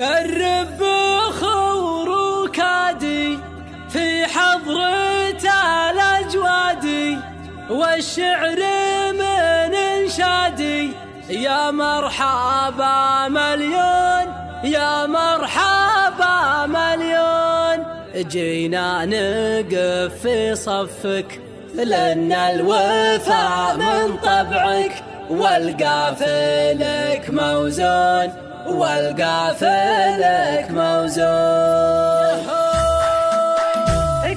الرب خور كادي في حضرة الأجوادي، والشعر من انشادي يا مرحبا مليون، يا مرحبا مليون. جينا نقف في صفك لأن الوفاء من طبعك، والقافلك موزون، والقافلك موزون.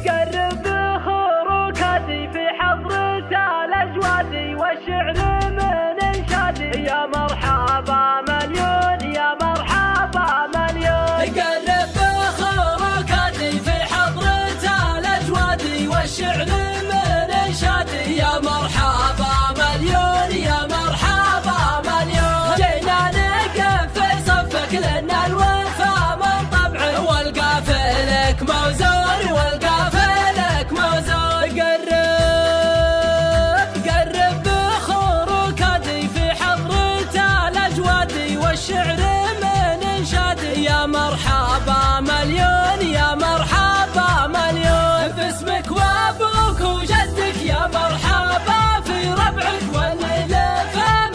قرب خروكاتي في حضرة الأجوادي، والشعر من انشادي يا مرحبا مليون، يا مرحبا مليون. قرب خروكاتي في حضرة الأجوادي، والشعر من انشادي يا مرحبا مليون، يا مرحبا مليون. جينا نقف في صفك لأن الوفا من طبعك، والقافلك موزون، والقافلك موزون. قرب خروكاتي في حضرة الأجوادي، والشعر من انشادي يا مرحبا مليون، يا مرحبا مليون. باسمك وابوك وجدك يا مرحبا، في ربعك والليلة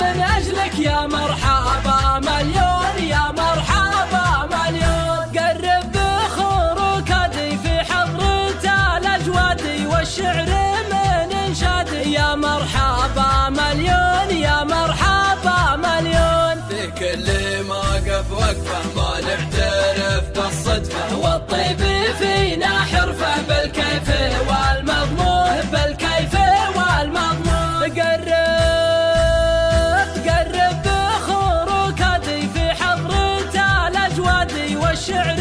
من أجلك يا مرحبا مليون، يا مرحبا مليون. قرب خروكاتي في حضرة الأجوادي، والشعر من انشادي يا مرحبا مليون، يا مرحبا مليون. في كل موقف وقفة ما نعترف بالصدفة، والطيب فينا حرفه بالكيف والمضمون، بالكيف والمضمون. قرب خروكاتي في حضرة الأجوادي، والشعر